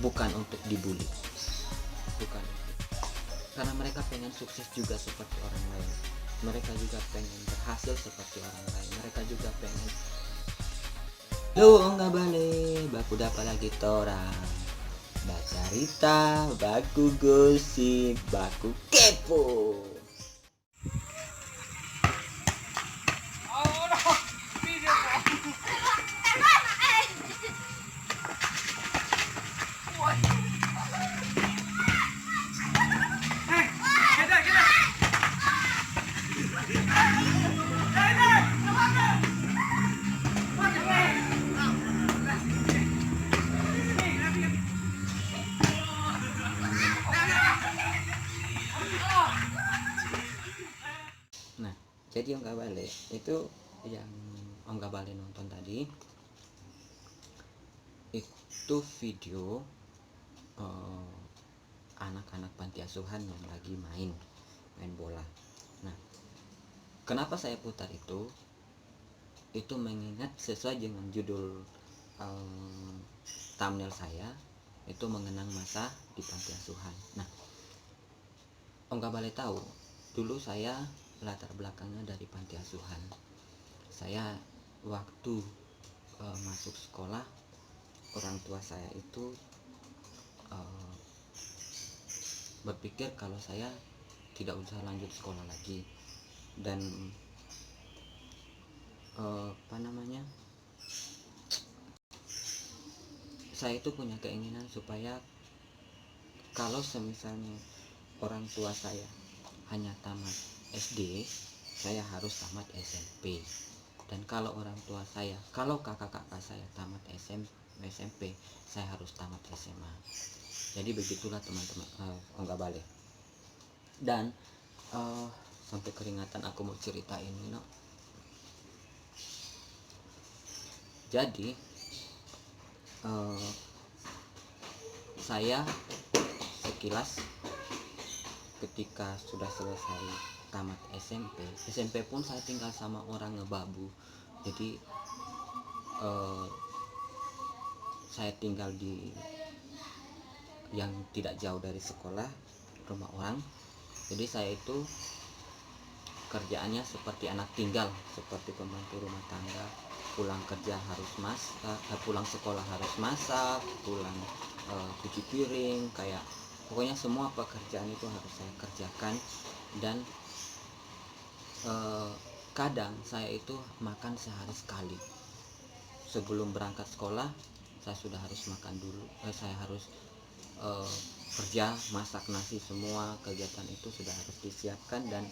bukan untuk dibully, bukan untuk, karena mereka pengen sukses juga seperti orang lain, mereka juga pengen berhasil seperti orang lain, mereka juga pengen lu nggak balik baku dapat lagi torang baca cerita baku gosip baku kepo. Nah, jadi Om Gabale itu yang Om Gabale nonton tadi itu video anak-anak panti asuhan yang lagi main bola. Nah, kenapa saya putar itu? Itu mengingat sesuai dengan judul thumbnail saya, itu mengenang masa di panti asuhan. Nah, Om Gabale tahu, dulu saya latar belakangnya dari panti asuhan. Saya waktu masuk sekolah, orang tua saya itu berpikir kalau saya tidak usah lanjut sekolah lagi, dan saya itu punya keinginan supaya kalau semisalnya orang tua saya hanya tamat SD, saya harus tamat SMP. Dan kalau orang tua saya, kalau kakak-kakak saya tamat SMP, saya harus tamat SMA. Jadi begitulah teman-teman, Om Gabale. Dan sampai keringatan aku mau cerita ini, no. Jadi saya sekilas ketika sudah selesai tamat SMP pun saya tinggal sama orang ngebabu. Jadi saya tinggal di yang tidak jauh dari sekolah, rumah orang. Jadi saya itu kerjaannya seperti anak tinggal, seperti pembantu rumah tangga. Pulang kerja harus masak, pulang sekolah harus masak, pulang cuci piring, kayak pokoknya semua pekerjaan itu harus saya kerjakan. Dan kadang saya itu makan sehari sekali. Sebelum berangkat sekolah saya sudah harus makan dulu, saya harus kerja, masak nasi, semua kegiatan itu sudah harus disiapkan. Dan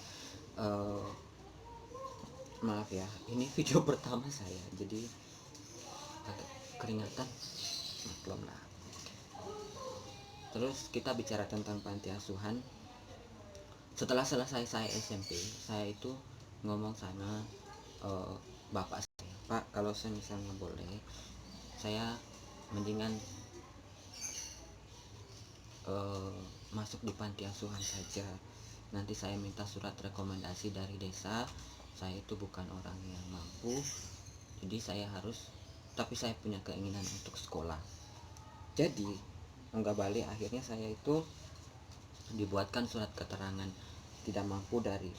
maaf ya, ini video pertama saya, jadi agak keringatan, maklum lah. Terus kita bicara tentang panti asuhan. Setelah selesai saya SMP, saya itu ngomong sama bapak saya, Pak, kalau saya misalnya boleh, saya mendingan masuk di panti asuhan saja. Nanti saya minta surat rekomendasi dari desa. Saya itu bukan orang yang mampu, jadi saya harus, tapi saya punya keinginan untuk sekolah. Jadi Om Gabale, akhirnya saya itu dibuatkan surat keterangan tidak mampu dari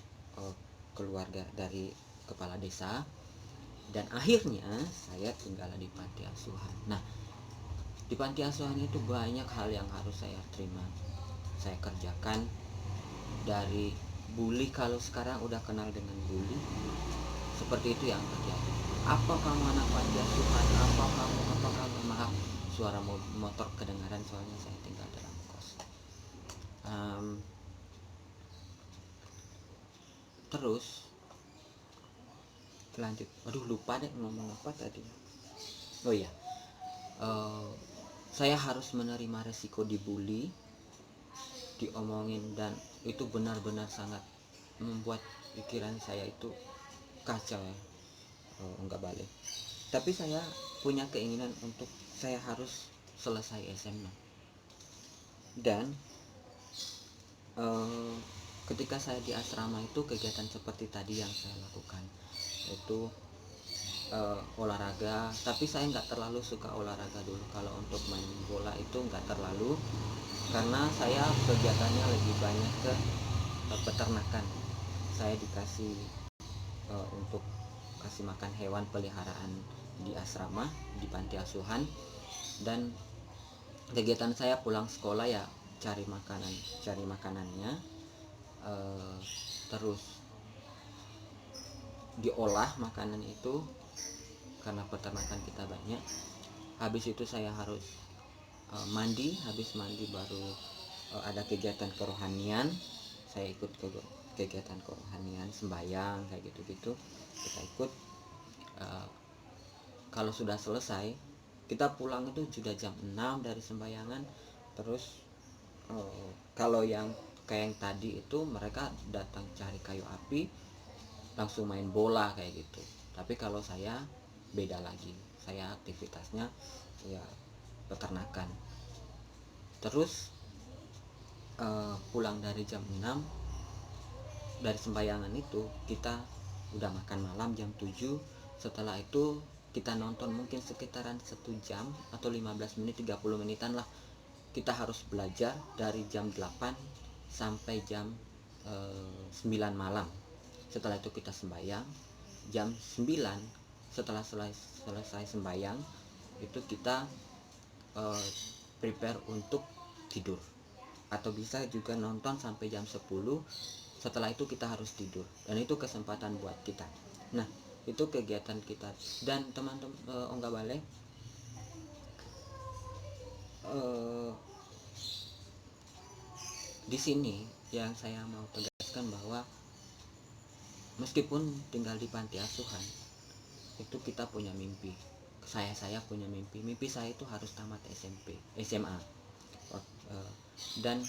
keluarga, dari kepala desa, dan akhirnya saya tinggal di panti asuhan. Nah, di panti asuhan itu banyak hal yang harus saya terima, saya kerjakan. Dari bully, kalau sekarang udah kenal dengan bully, seperti itu yang terjadi. Apa kamu anak panti asuhan, apa kamu, maaf suara motor kedengaran soalnya saya tinggal dalam kos. Terus lanjut, aduh lupa deh ngomong apa tadi. Oh iya, saya harus menerima resiko dibully, diomongin, dan itu benar-benar sangat membuat pikiran saya itu kacau ya, enggak balik. Tapi saya punya keinginan untuk saya harus selesai SMA. Dan ketika saya di asrama itu kegiatan seperti tadi yang saya lakukan, yaitu olahraga, tapi saya nggak terlalu suka olahraga dulu. Kalau untuk main bola itu nggak terlalu, karena saya kegiatannya lebih banyak ke peternakan. Saya dikasih untuk kasih makan hewan peliharaan di asrama, di panti asuhan. Dan kegiatan saya pulang sekolah ya cari makanannya, eh, terus diolah makanan itu karena peternakan kita banyak. Habis itu saya harus mandi, habis mandi baru ada kegiatan kerohanian. Saya ikut ke kegiatan kerohanian, sembahyang kayak gitu-gitu kita ikut. uh, Kalau sudah selesai, kita pulang itu sudah jam 6 dari sembayangan. Terus kalau yang kayak yang tadi itu mereka datang cari kayu api, langsung main bola kayak gitu. Tapi kalau saya beda lagi, saya aktivitasnya ya peternakan. Terus pulang dari jam 6 dari sembayangan itu kita udah makan malam jam 7. Setelah itu kita nonton mungkin sekitaran 1 jam atau 15 menit, 30 menitan lah. Kita harus belajar dari jam 8 sampai jam 9 malam. Setelah itu kita sembayang jam 9. Setelah selesai sembayang itu kita prepare untuk tidur, atau bisa juga nonton sampai jam 10. Setelah itu kita harus tidur, dan itu kesempatan buat kita. Nah, itu kegiatan kita. Dan teman-teman Ongga Bale, di sini yang saya mau tegaskan bahwa meskipun tinggal di panti asuhan itu kita punya mimpi. Saya punya mimpi saya itu harus tamat SMP SMA. Dan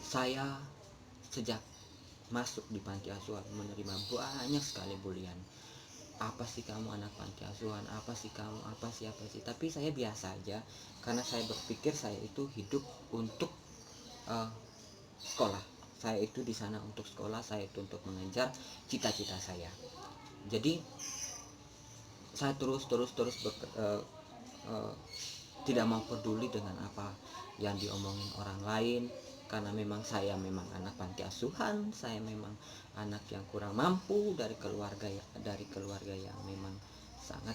saya sejak masuk di panti asuhan menerima banyak sekali bulian. Apa sih kamu anak panti asuhan, apa sih kamu, apa sih. Tapi saya biasa aja, karena saya berpikir saya itu hidup untuk sekolah. Saya itu di sana untuk sekolah, saya itu untuk mengejar cita-cita saya. Jadi saya terus tidak mau peduli dengan apa yang diomongin orang lain, karena memang saya memang anak panti asuhan. Saya memang anak yang kurang mampu dari keluarga yang memang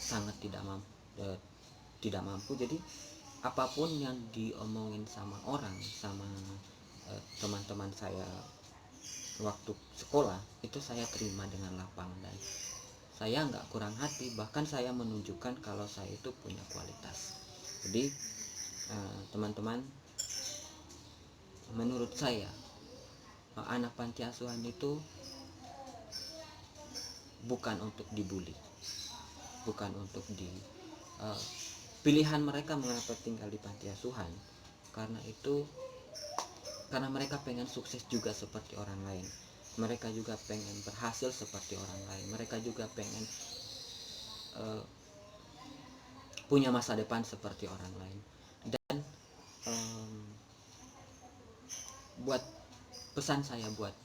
sangat tidak mampu. Jadi apapun yang diomongin sama orang, sama teman-teman saya waktu sekolah, itu saya terima dengan lapang, dan saya nggak kurang hati, bahkan saya menunjukkan kalau saya itu punya kualitas. Jadi teman-teman, menurut saya anak panti asuhan itu bukan untuk dibully, bukan untuk pilihan mereka mengapa tinggal di panti asuhan, karena mereka pengen sukses juga seperti orang lain. Mereka juga pengen berhasil seperti orang lain. Mereka juga pengen punya masa depan seperti orang lain. Dan buat pesan saya buat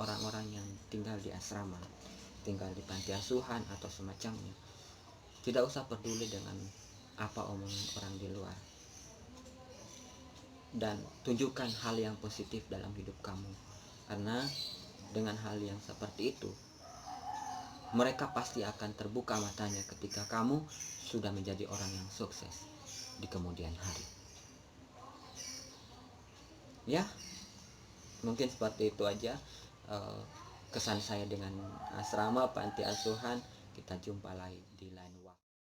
orang-orang yang tinggal di asrama, tinggal di panti asuhan atau semacamnya, tidak usah peduli dengan apa omongan orang di luar, dan tunjukkan hal yang positif dalam hidup kamu. Karena dengan hal yang seperti itu, mereka pasti akan terbuka matanya ketika kamu sudah menjadi orang yang sukses di kemudian hari. Ya, mungkin seperti itu aja kesan saya dengan asrama panti asuhan. Kita jumpa lagi di lain waktu.